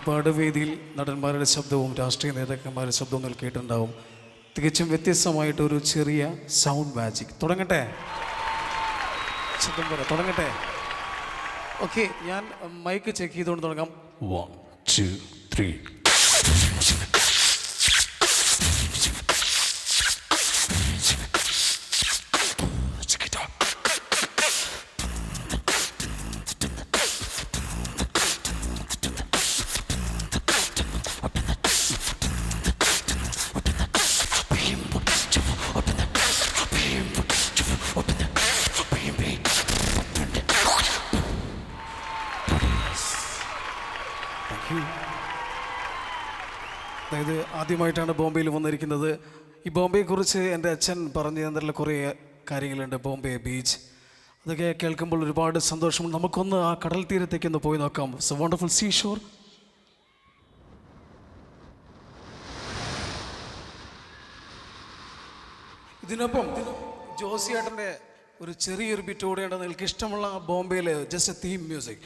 ഒരുപാട് വേദിയിൽ നടന്മാരുടെ ശബ്ദവും രാഷ്ട്രീയ നേതാക്കന്മാരുടെ ശബ്ദവും നിങ്ങൾ കേട്ടിട്ടുണ്ടാവും. തികച്ചും വ്യത്യസ്തമായിട്ടൊരു ചെറിയ സൗണ്ട് മാജിക്. തുടങ്ങട്ടെ? ശബ്ദം പോലെ തുടങ്ങട്ടെ? ഓക്കെ, ഞാൻ മൈക്ക് ചെക്ക് ചെയ്തുകൊണ്ട് തുടങ്ങാം. 1 2 3. അതായത് ആദ്യമായിട്ടാണ് ബോംബെയിൽ വന്നിരിക്കുന്നത്. ഈ ബോംബെയെക്കുറിച്ച് എൻ്റെ അച്ഛൻ പറഞ്ഞു തന്നിട്ടുള്ള കുറേ കാര്യങ്ങളുണ്ട്. ബോംബെ ബീച്ച് അതൊക്കെ കേൾക്കുമ്പോൾ ഒരുപാട് സന്തോഷമുണ്ട്. നമുക്കൊന്ന് ആ കടൽ തീരത്തേക്കൊന്ന് പോയി നോക്കാം. It's a wonderful seashore. ഇതിനൊപ്പം ജോസിയേട്ടൻ്റെ ഒരു ചെറിയൊരു ബിറ്റ് കൂടെയാണ്. നിങ്ങൾക്ക് ഇഷ്ടമുള്ള ബോംബെയിൽ ജസ്റ്റ് എ തീം മ്യൂസിക്.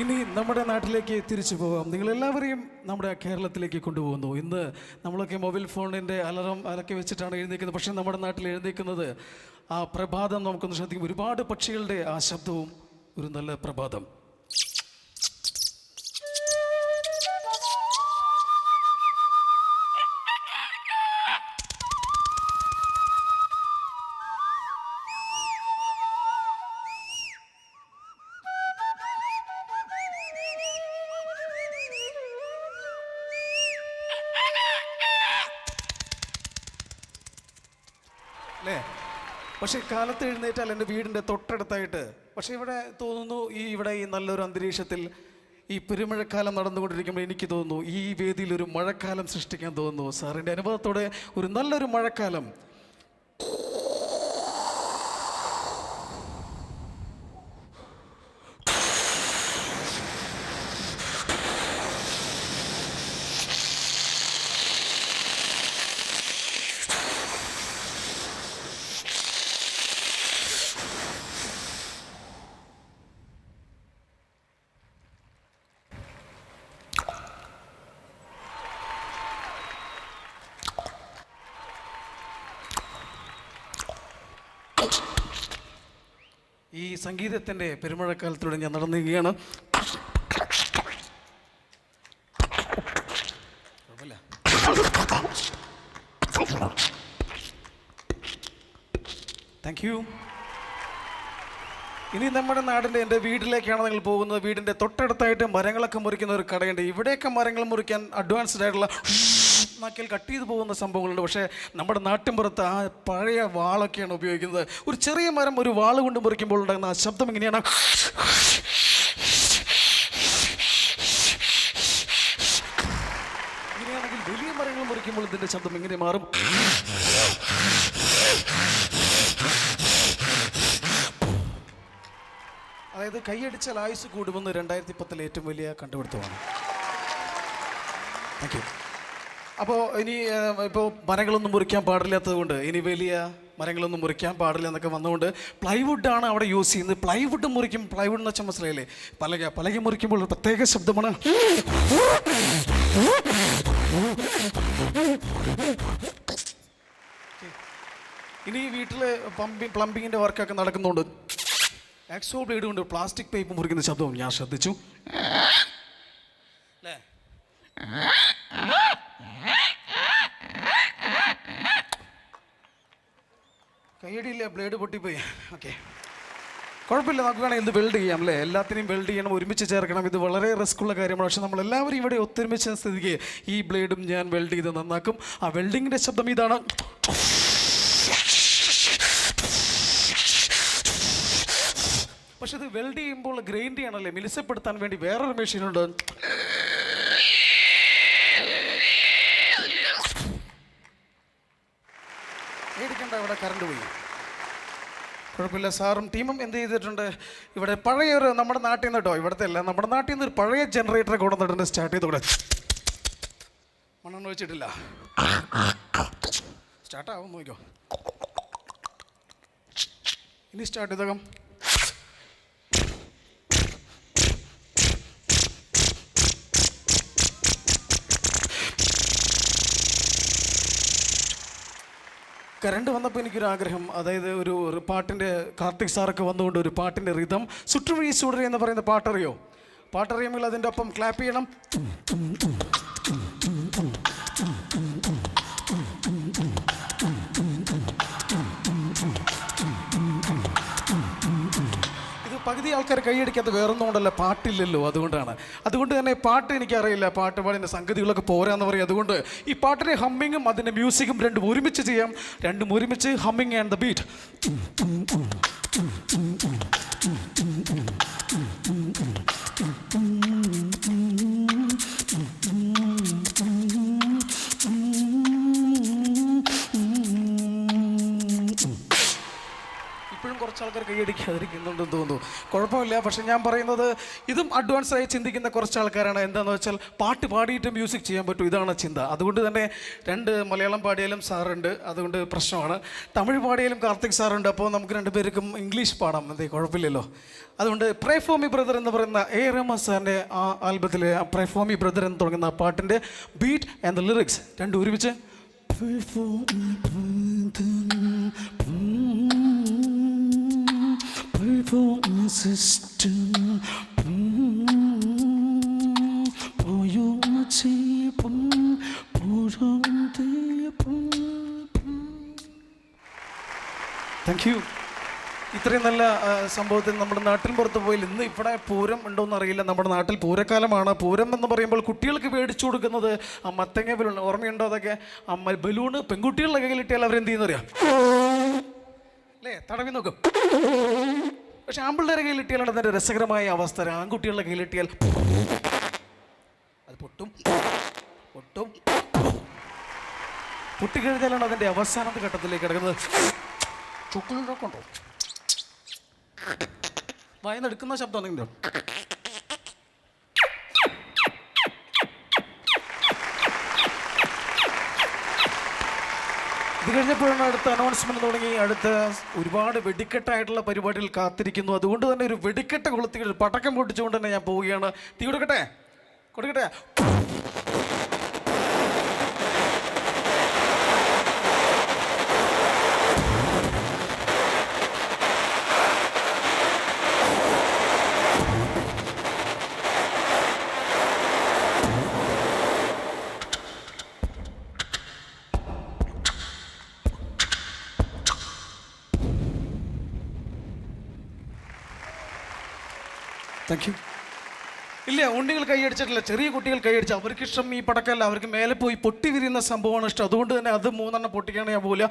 ഇനി നമ്മുടെ നാട്ടിലേക്ക് തിരിച്ചു പോകാം. നിങ്ങളെല്ലാവരെയും നമ്മുടെ കേരളത്തിലേക്ക് കൊണ്ടുപോകുന്നു. ഇന്ന് നമ്മളൊക്കെ മൊബൈൽ ഫോണിൻ്റെ അലറം അലക്കി വെച്ചിട്ടാണ് എഴുന്നേക്കുന്നത്. പക്ഷേ നമ്മുടെ നാട്ടിൽ എഴുന്നേക്കുന്നത് ആ പ്രഭാതം നമുക്കൊന്ന് ശ്രദ്ധിക്കും. ഒരുപാട് പക്ഷികളുടെ ആ ശബ്ദവും ഒരു നല്ല പ്രഭാതം. അല്ലേ? പക്ഷേ കാലത്ത് എഴുന്നേറ്റാൽ എൻ്റെ വീടിൻ്റെ തൊട്ടടുത്തായിട്ട്, പക്ഷേ ഇവിടെ തോന്നുന്നു ഇവിടെ ഈ നല്ലൊരു അന്തരീക്ഷത്തിൽ ഈ പെരുമഴക്കാലം നടന്നുകൊണ്ടിരിക്കുമ്പോൾ എനിക്ക് തോന്നുന്നു ഈ വേദിയിൽ ഒരു മഴക്കാലം സൃഷ്ടിക്കാൻ തോന്നുന്നു. സാറിൻ്റെ അനുഭവത്തോടെ ഒരു നല്ലൊരു മഴക്കാലം. ഈ സംഗീതത്തിൻ്റെ പെരുമഴക്കാലത്തിലൂടെ ഞാൻ നടന്നുകയാണ്. Thank you. ഇനി നമ്മുടെ നാടിൻ്റെ എൻ്റെ വീട്ടിലേക്കാണ് നിങ്ങൾ പോകുന്നത്. വീടിൻ്റെ തൊട്ടടുത്തായിട്ട് മരങ്ങളൊക്കെ മുറിക്കുന്ന ഒരു കടയുണ്ട്. ഇവിടെയൊക്കെ മരങ്ങൾ മുറിക്കാൻ അഡ്വാൻസ്ഡ് ആയിട്ടുള്ള നാക്കിൽ കട്ട് ചെയ്ത് പോകുന്ന സംഭവങ്ങളുണ്ട്. പക്ഷേ നമ്മുടെ നാട്ടിൻപുറത്ത് ആ പഴയ വാളൊക്കെയാണ് ഉപയോഗിക്കുന്നത്. ഒരു ചെറിയ മരം ഒരു വാൾ കൊണ്ട് മുറിക്കുമ്പോൾ ഉണ്ടാകുന്ന ആ ശബ്ദം എങ്ങനെയാണ്? ഇങ്ങനെയാണെങ്കിൽ വലിയ മരങ്ങൾ മുറിക്കുമ്പോൾ ഇതിൻ്റെ ശബ്ദം എങ്ങനെ മാറും? അതായത് കൈയടിച്ചാൽ ആയുസ് കൂടുമെന്ന് 2010 ഏറ്റവും വലിയ കണ്ടുപിടുത്തമാണ്. Thank you. അപ്പോൾ ഇനി ഇപ്പോൾ മരങ്ങളൊന്നും മുറിക്കാൻ പാടില്ലാത്തത് കൊണ്ട് ഇനി വലിയ മരങ്ങളൊന്നും മുറിക്കാൻ പാടില്ല എന്നൊക്കെ വന്നുകൊണ്ട് പ്ലൈവുഡാണ് അവിടെ യൂസ് ചെയ്യുന്നത്. പ്ലൈവുഡ് മുറിക്കും. പ്ലൈവുഡ് എന്ന് വെച്ചാൽ മനസ്സിലായില്ലേ? പലക മുറിക്കുമ്പോൾ ഒരു പ്രത്യേക ശബ്ദമാണ്. ഇനി വീട്ടിൽ പ്ലംബിങ്ങിൻ്റെ വർക്കൊക്കെ നടക്കുന്നുണ്ട്. ആക്സോ ബ്ലേഡ് കൊണ്ട് പ്ലാസ്റ്റിക് പൈപ്പ് മുറിക്കുന്ന ശബ്ദവും ഞാൻ ശ്രദ്ധിച്ചു. അല്ലേ? കൈയടിയില്ല, ബ്ലേഡ് പൊട്ടിപ്പോയി. ഓക്കെ, കുഴപ്പമില്ല, നമുക്ക് വേണമെങ്കിൽ ഇത് വെൽഡ് ചെയ്യാം അല്ലേ? എല്ലാത്തിനെയും വെൽഡ് ചെയ്യണം, ഒരുമിച്ച് ചേർക്കണം. ഇത് വളരെ റിസ്ക് ഉള്ള കാര്യമാണ്. പക്ഷെ നമ്മളെല്ലാവരും ഇവിടെ ഒത്തൊരുമിച്ച സ്ഥിതിക്ക് ഈ ബ്ലേഡും ഞാൻ വെൽഡ് ചെയ്ത് നന്നാക്കും. ആ വെൽഡിങ്ങിൻ്റെ ശബ്ദം ഇതാണ്. പക്ഷെ ഇത് വെൽഡ് ചെയ്യുമ്പോൾ ഗ്രൈൻഡ് ചെയ്യണമല്ലേ, മിനുസപ്പെടുത്താൻ വേണ്ടി വേറൊരു മെഷീനുണ്ട്. മേടിക്കണ്ട, ഇവിടെ കറണ്ട് പോയി. കുഴപ്പമില്ല. സാറും ടീമും എന്ത് ചെയ്തിട്ടുണ്ട്, ഇവിടെ പഴയൊരു നമ്മുടെ നാട്ടിൽ നിന്ന് കേട്ടോ, ഇവിടുത്തെ അല്ല, നമ്മുടെ നാട്ടിൽ നിന്ന് ഒരു പഴയ ജനറേറ്റർ കൊണ്ടുവന്നിട്ടുണ്ട്. സ്റ്റാർട്ട് ചെയ്തോടെ. മണ്ണെണ്ണ ഒഴിച്ചിട്ടില്ല. സ്റ്റാർട്ടാവും, നോക്കിക്കോ. ഇനി സ്റ്റാർട്ട് ചെയ്തേക്കാം. കറണ്ട് വന്നപ്പോൾ എനിക്കൊരാഗ്രഹം, അതായത് ഒരു പാട്ടിൻ്റെ കാർത്തിക് സാറൊക്കെ വന്നുകൊണ്ട് ഒരു പാട്ടിൻ്റെ റിതം സുട്ടുവഴി സുടരി എന്ന് പറയുന്ന പാട്ടറിയോ? പാട്ടറിയുമെങ്കിൽ അതിൻ്റെ ഒപ്പം ക്ലാപ്പ് ചെയ്യണം. പകുതി ആൾക്കാർ കൈയടിക്കാത്ത വേറൊന്നും കൊണ്ടല്ല, പാട്ടില്ലല്ലോ, അതുകൊണ്ട് തന്നെ പാട്ട് എനിക്കറിയില്ല, പാട്ട് പാടിൻ്റെ സംഗതികളൊക്കെ പോരാന്ന് പറയും. അതുകൊണ്ട് ഈ പാട്ടിൻ്റെ ഹമ്മിങ്ങും അതിൻ്റെ മ്യൂസിക്കും രണ്ടും ഒരുമിച്ച് ചെയ്യാം. രണ്ടും ഒരുമിച്ച്, ഹമ്മിങ് ആൻഡ് ദ ബീറ്റ്. കുറച്ച് ആൾക്കാർ കൈയടിക്കാതിരിക്കുന്നുണ്ടെന്ന് തോന്നുന്നു. കുഴപ്പമില്ല. പക്ഷെ ഞാൻ പറയുന്നത് ഇതും അഡ്വാൻസായി ചിന്തിക്കുന്ന കുറച്ച് ആൾക്കാരാണ്. എന്താണെന്ന് വെച്ചാൽ പാട്ട് പാടിയിട്ട് മ്യൂസിക് ചെയ്യാൻ പറ്റും, ഇതാണ് ചിന്ത. അതുകൊണ്ട് തന്നെ രണ്ട് മലയാളം പാടിയാലും സാറുണ്ട്, അതുകൊണ്ട് പ്രശ്നമാണ്. തമിഴ് പാടിയാലും കാർത്തിക് സാറുണ്ട്. അപ്പോൾ നമുക്ക് രണ്ടുപേർക്കും ഇംഗ്ലീഷ് പാടാം, എന്തേ കുഴപ്പമില്ലല്ലോ. അതുകൊണ്ട് പ്രേ ഫോർ മീ ബ്രദർ എന്ന് പറയുന്ന എ റഹ്മാൻ സാറിൻ്റെ ആ ആൽബത്തിലെ പ്രേ ഫോർ മീ ബ്രദർ എന്ന് തുടങ്ങുന്ന പാട്ടിൻ്റെ ബീറ്റ് ആൻഡ് ദ ലിറിക്സ് രണ്ടും ഒരുമിച്ച്. Thank you. ഇത്രയും നല്ല സംഭവത്തിൽ നമ്മുടെ നാട്ടിൻ പുറത്ത് പോയി. ഇന്ന് ഇവിടെ പൂരം ഉണ്ടോയെന്ന് അറിയില്ല. നമ്മുടെ നാട്ടിൽ പൂരക്കാലമാണ്. പൂരം എന്ന് പറയുമ്പോൾ കുട്ടികൾക്ക് മേടിച്ചു കൊടുക്കുന്നത് ആ മത്തങ്ങ ബലൂൺ, ഓർമ്മയുണ്ടോ? അതൊക്കെ ബലൂണ് പെൺകുട്ടികളുടെ കയ്യിലിട്ടിയാൽ അവരെന്ത് ചെയ്യുന്നറിയാം അല്ലേ? തടവി നോക്കും. പക്ഷെ ആമ്പിള്ളേരുടെ കയ്യിലിട്ടിയാലാണ് അതിൻ്റെ രസകരമായ അവസ്ഥ. ആൺകുട്ടികളുടെ കയ്യിലിട്ടിയാൽ അത് പൊട്ടിക്കഴിഞ്ഞാലാണ് അതിൻ്റെ അവസാനത്തെ ഘട്ടത്തിലേക്ക് കിടക്കുന്നത്. ചുക്കുകളൊക്കെ ഉണ്ടോ? വായന്ന് എടുക്കുന്ന ശബ്ദം എന്തെങ്കിലും ഇത് കഴിഞ്ഞപ്പോഴാണ് അടുത്ത അനൗൺസ്മെന്റ് തുടങ്ങി. അടുത്ത ഒരുപാട് വെടിക്കെട്ടായിട്ടുള്ള പരിപാടികൾ കാത്തിരിക്കുന്നു. അതുകൊണ്ട് തന്നെ ഒരു വെടിക്കെട്ട് കൊളുത്തി ഒരു പടക്കം പൊട്ടിച്ചുകൊണ്ട് തന്നെ ഞാൻ പോവുകയാണ്. തീ കൊടുക്കട്ടെ. Thank you. ഇല്ല, ഉണ്ണികൾ കൈയടിച്ചിട്ടില്ല, ചെറിയ കുട്ടികൾ കൈയടിച്ചു. അവർക്ക് ഇഷ്ടം ഈ പടക്കമല്ല, അവർക്ക് മേലെ പോയി പൊട്ടി വിരിയുന്ന സംഭവമാണ് ഇഷ്ടം. അതുകൊണ്ട് തന്നെ അത് 3 പൊട്ടിക്കാണ് ഞാൻ പോല.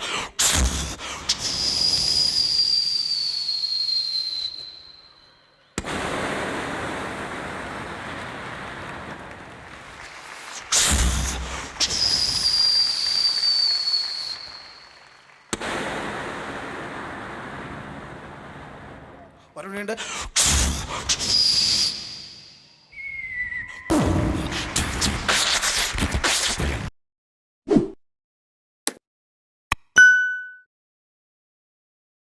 വരവേണ്ട